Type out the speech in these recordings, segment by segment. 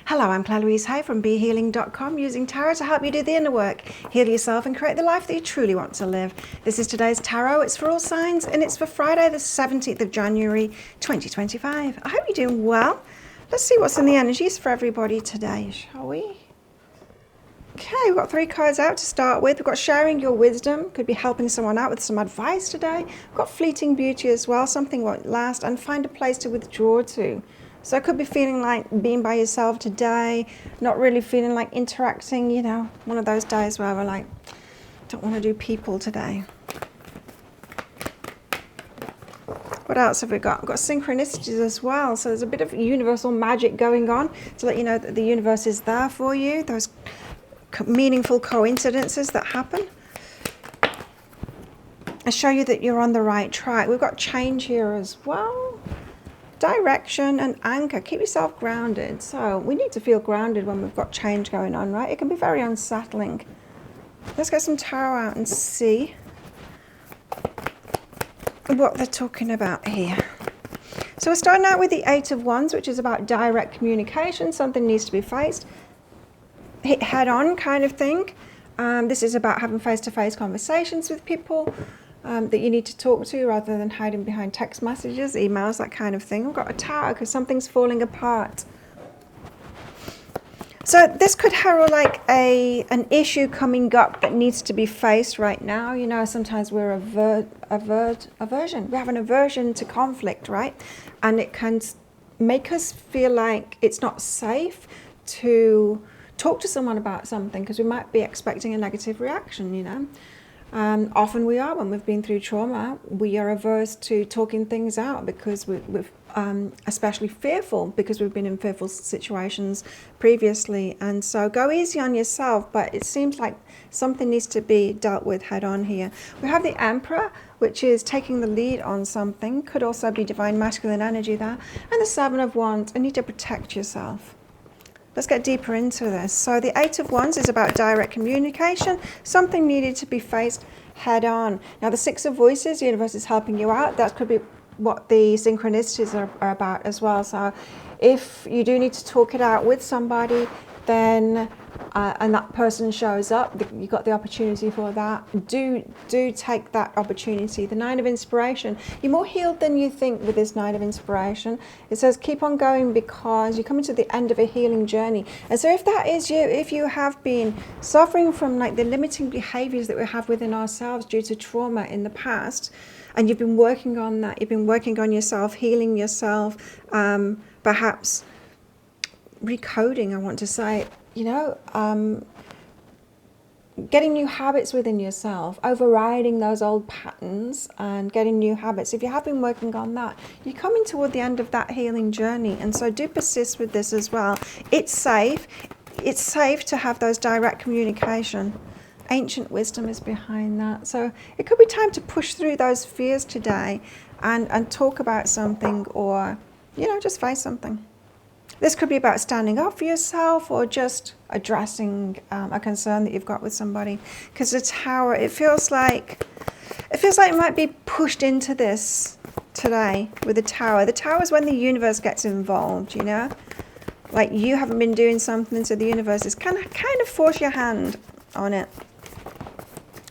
Hello, I'm Claire Louise Hay from BeHealing.com, using tarot to help you do the inner work, heal yourself and create the life that you truly want to live. This is today's tarot. It's for all signs and it's for Friday the 17th of January 2025. I hope you're doing well. Let's see what's in the energies for everybody today, shall we? Okay, we've got 3 cards out to start with. We've got sharing your wisdom, could be helping someone out with some advice today. We've got fleeting beauty as well, something won't last, and find a place to withdraw to. So it could be feeling like being by yourself today, not really feeling like interacting, you know, one of those days where we're like, don't want to do people today. What else have we got? We've got synchronicities as well. So there's a bit of universal magic going on to let you know that the universe is there for you, those meaningful coincidences that happen. I show you that you're on the right track. We've got change here as well. Direction and anchor. Keep yourself grounded. So we need to feel grounded when we've got change going on, right? It can be very unsettling. Let's get some tarot out and see what they're talking about here. So we're starting out with the 8 of Wands, which is about direct communication. Something needs to be faced, hit head on kind of thing. This is about having face-to-face conversations with people that you need to talk to, rather than hiding behind text messages, emails, that kind of thing. I've got a tower because something's falling apart. So this could herald like an issue coming up that needs to be faced right now. You know, sometimes we're aversion. We have an aversion to conflict, right? And it can make us feel like it's not safe to talk to someone about something because we might be expecting a negative reaction, you know. Often we are, when we've been through trauma, we are averse to talking things out because we're especially fearful, because we've been in fearful situations previously. And so go easy on yourself, but it seems like something needs to be dealt with head on here. We have the Emperor, which is taking the lead on something, could also be divine masculine energy there, and the 7 of Wands, I need to protect yourself. Let's get deeper into this. So the 8 of Wands is about direct communication. Something needed to be faced head on. Now the 6 of Voices, the universe is helping you out. That could be what the synchronicities are about as well. So if you do need to talk it out with somebody, then and that person shows up, you've got the opportunity for that. Do take that opportunity. The 9 of Inspiration, you're more healed than you think with this 9 of Inspiration. It says keep on going because you're coming to the end of a healing journey. And so if that is you, if you have been suffering from like the limiting behaviors that we have within ourselves due to trauma in the past, and you've been working on that, you've been working on yourself, healing yourself, perhaps recoding, I want to say, you know, getting new habits within yourself, overriding those old patterns and getting new habits. If you have been working on that, you're coming toward the end of that healing journey. And so do persist with this as well. It's safe. It's safe to have those direct communication. Ancient wisdom is behind that. So it could be time to push through those fears today and talk about something, or, you know, just face something. This could be about standing up for yourself or just addressing a concern that you've got with somebody. Because the Tower, it feels like it might be pushed into this today with the Tower. The Tower is when the universe gets involved, you know? Like you haven't been doing something, so the universe is kind of force your hand on it.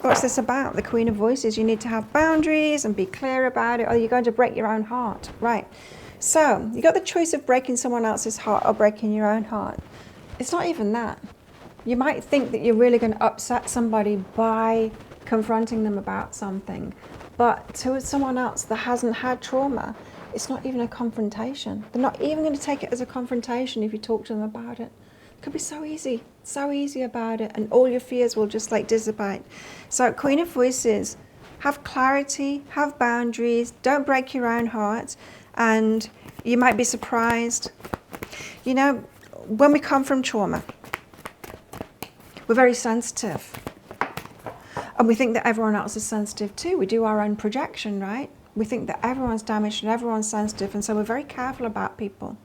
What's this about? The Queen of Voices. You need to have boundaries and be clear about it, or you're going to break your own heart. Right. So you got the choice of breaking someone else's heart or breaking your own heart. It's not even that. You might think that you're really going to upset somebody by confronting them about something, but to someone else that hasn't had trauma, it's not even a confrontation. They're not even going to take it as a confrontation if you talk to them about it. It could be so easy about it, and all your fears will just like dissipate. So Queen of Voices, have clarity, have boundaries, don't break your own heart. And you might be surprised, you know, when we come from trauma, we're very sensitive. And we think that everyone else is sensitive too. We do our own projection, right? We think that everyone's damaged and everyone's sensitive, and so we're very careful about people.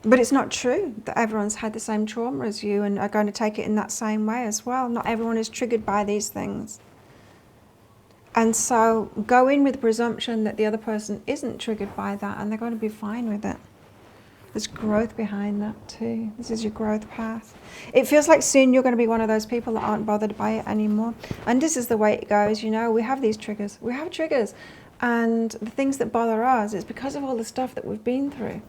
But it's not true that everyone's had the same trauma as you and are going to take it in that same way as well. Not everyone is triggered by these things. And so go in with the presumption that the other person isn't triggered by that and they're going to be fine with it. There's growth behind that too. This is your growth path. It feels like soon you're going to be one of those people that aren't bothered by it anymore. And this is the way it goes, you know. We have these triggers. We have triggers. And the things that bother us is because of all the stuff that we've been through.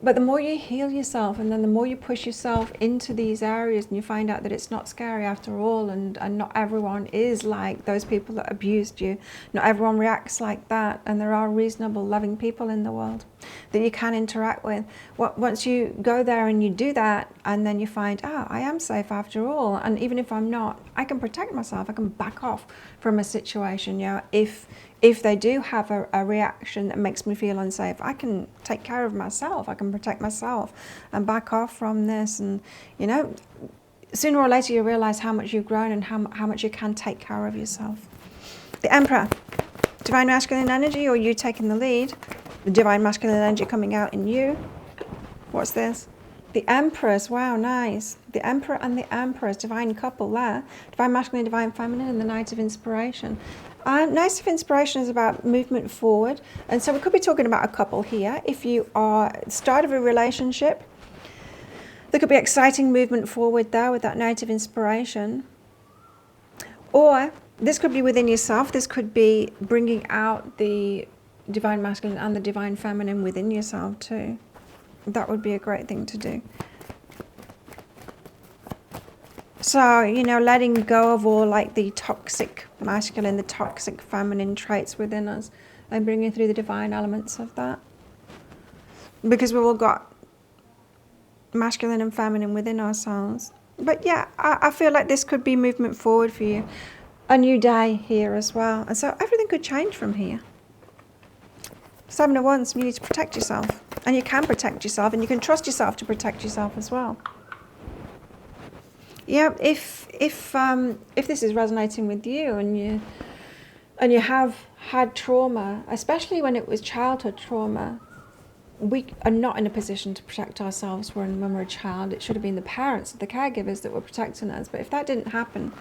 But the more you heal yourself, and then the more you push yourself into these areas, and you find out that it's not scary after all, and not everyone is like those people that abused you. Not everyone reacts like that, and there are reasonable, loving people in the world that you can interact with. Once you go there and you do that, and then you find, oh, I am safe after all, and even if I'm not, I can protect myself, I can back off from a situation, you know, if they do have a reaction that makes me feel unsafe, I can take care of myself, I can protect myself and back off from this. And, you know, sooner or later you realize how much you've grown and how much you can take care of yourself. The Emperor, divine masculine energy, or you taking the lead. The divine masculine energy coming out in you. What's this? The Empress, wow, nice. The Emperor and the Empress, divine couple there. Divine masculine, divine feminine, and the Knight of Inspiration. Knight of Inspiration is about movement forward. And so we could be talking about a couple here. If you are at the start of a relationship, there could be exciting movement forward there with that Knight of Inspiration. Or this could be within yourself. This could be bringing out the divine masculine and the divine feminine within yourself too. That would be a great thing to do. So, you know, letting go of all like the toxic masculine, the toxic feminine traits within us, and bringing through the divine elements of that. Because we've all got masculine and feminine within ourselves. But yeah, I feel like this could be movement forward for you. A new day here as well. And so everything could change from here. 7 of Wands, you need to protect yourself. And you can protect yourself, and you can trust yourself to protect yourself as well. Yeah, if this is resonating with you, and you have had trauma, especially when it was childhood trauma, we are not in a position to protect ourselves when we're a child. It should have been the parents, the caregivers that were protecting us. But if that didn't happen,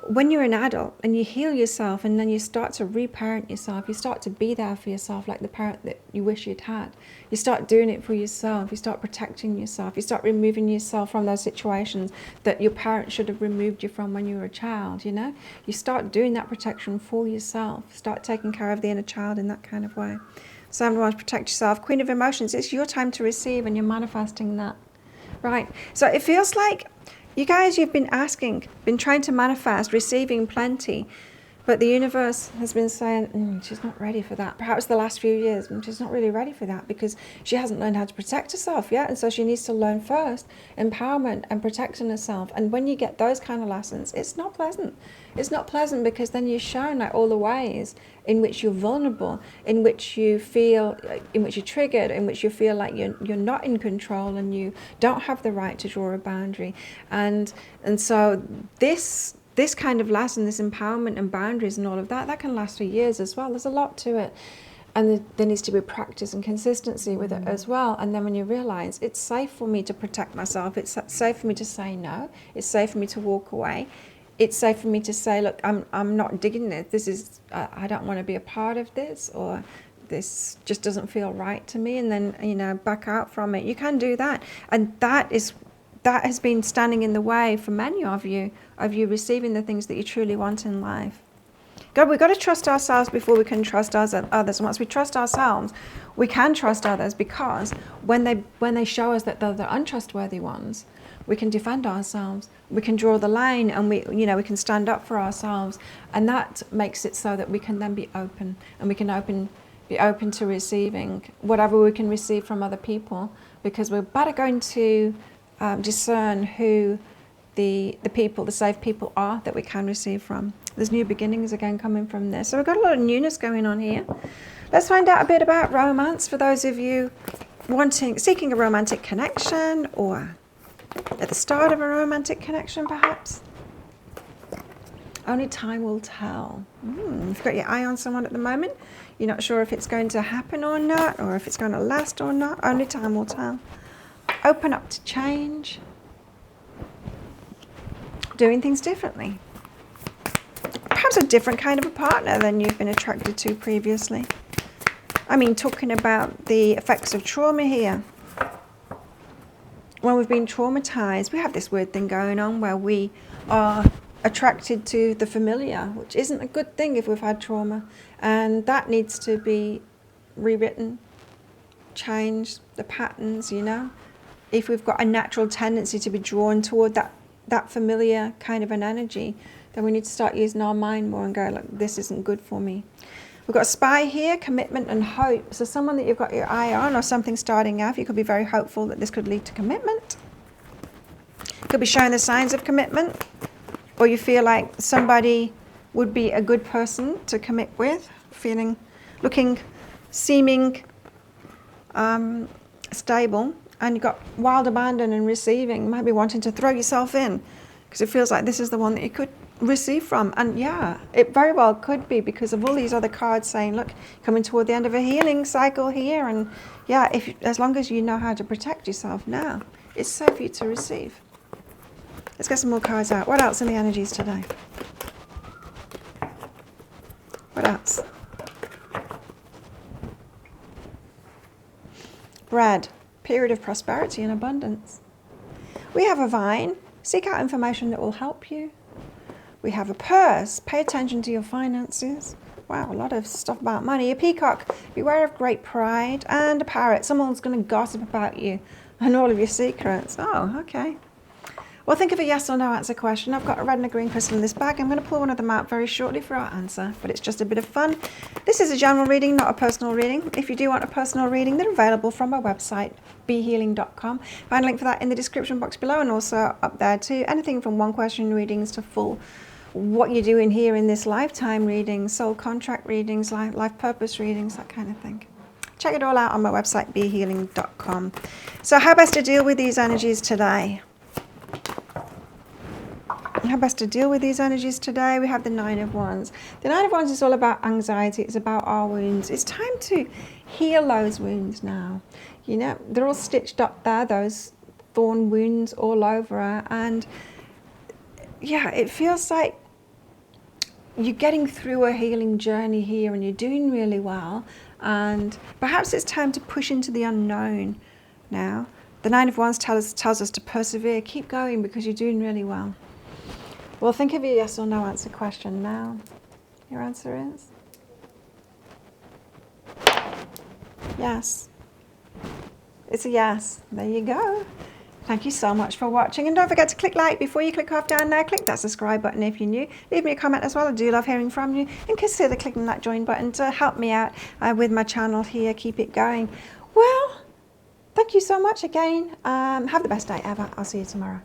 when you're an adult and you heal yourself, and then you start to reparent yourself, you start to be there for yourself like the parent that you wish you'd had. You start doing it for yourself. You start protecting yourself. You start removing yourself from those situations that your parents should have removed you from when you were a child, you know? You start doing that protection for yourself. Start taking care of the inner child in that kind of way. So everyone, protect yourself. Queen of Emotions, it's your time to receive, and you're manifesting that. Right? So it feels like you guys, you've been trying to manifest, receiving plenty, but the universe has been saying, she's not ready for that. Perhaps the last few years, she's not really ready for that because she hasn't learned how to protect herself yet. And so she needs to learn first empowerment and protecting herself. And when you get those kind of lessons, it's not pleasant. It's not pleasant because then you're shown like all the ways in which you're vulnerable, in which you feel, in which you're triggered, in which you feel like you're not in control and you don't have the right to draw a boundary. And so this kind of lesson, this empowerment and boundaries and all of that can last for years as well. There's a lot to it. And there needs to be practice and consistency with it as well. And then when you realize it's safe for me to protect myself, it's safe for me to say no, it's safe for me to walk away, it's safe for me to say, look, I'm not digging this. This is, I don't want to be a part of this, or this just doesn't feel right to me. And then, you know, back out from it. You can do that. And that has been standing in the way for many of you receiving the things that you truly want in life. God, we've got to trust ourselves before we can trust others. And once we trust ourselves, we can trust others, because when they show us that they're the untrustworthy ones, we can defend ourselves. We can draw the line, and we can stand up for ourselves. And that makes it so that we can then be open, and we can be open to receiving whatever we can receive from other people, because we're better going to discern who the people, the safe people are that we can receive from. There's new beginnings again coming from this. So we've got a lot of newness going on here. Let's find out a bit about romance for those of you seeking a romantic connection, or at the start of a romantic connection perhaps. Only time will tell. You've got your eye on someone at the moment. You're not sure if it's going to happen or not, or if it's going to last or not. Only time will tell. Open up to change. Doing things differently. Perhaps a different kind of a partner than you've been attracted to previously. I mean, talking about the effects of trauma here. When we've been traumatized, we have this weird thing going on where we are attracted to the familiar, which isn't a good thing if we've had trauma. And that needs to be rewritten, changed, the patterns, you know. If we've got a natural tendency to be drawn toward that familiar kind of an energy, then we need to start using our mind more and go, look, this isn't good for me. We've got a spy here, commitment and hope. So someone that you've got your eye on or something starting out, you could be very hopeful that this could lead to commitment. Could be showing the signs of commitment, or you feel like somebody would be a good person to commit with, feeling, looking, seeming stable, and you've got wild abandon and receiving. You might be wanting to throw yourself in because it feels like this is the one that you could receive from. And yeah, it very well could be because of all these other cards saying, look, coming toward the end of a healing cycle here. And yeah, as long as you know how to protect yourself now, it's safe for you to receive. Let's get some more cards out. What else in the energies today? What else? Bread, period of prosperity and abundance. We have a vine. Seek out information that will help you. We have a purse. Pay attention to your finances. Wow, a lot of stuff about money. A peacock. Beware of great pride. And a parrot. Someone's going to gossip about you and all of your secrets. Oh, okay. Well, think of a yes or no answer question. I've got a red and a green crystal in this bag. I'm going to pull one of them out very shortly for our answer, but it's just a bit of fun. This is a general reading, not a personal reading. If you do want a personal reading, they're available from our website, behealing.com. Find a link for that in the description box below and also up there too. Anything from one question readings to full what you're doing here in this lifetime readings, soul contract readings, life purpose readings, that kind of thing. Check it all out on my website, behealing.com. So how best to deal with these energies today? How best to deal with these energies today? We have the Nine of Wands. The Nine of Wands is all about anxiety. It's about our wounds. It's time to heal those wounds now. You know, they're all stitched up there, those thorn wounds all over her. And yeah, it feels like you're getting through a healing journey here and you're doing really well. And perhaps it's time to push into the unknown now. The Nine of Wands tells us to persevere. Keep going because you're doing really well. Well, think of your yes or no answer question now. Your answer is? Yes. It's a yes. There you go. Thank you so much for watching. And don't forget to click like before you click off down there. Click that subscribe button if you're new. Leave me a comment as well. I do love hearing from you. And consider clicking that join button to help me out with my channel here. Keep it going. Well, thank you so much again. Have the best day ever. I'll see you tomorrow.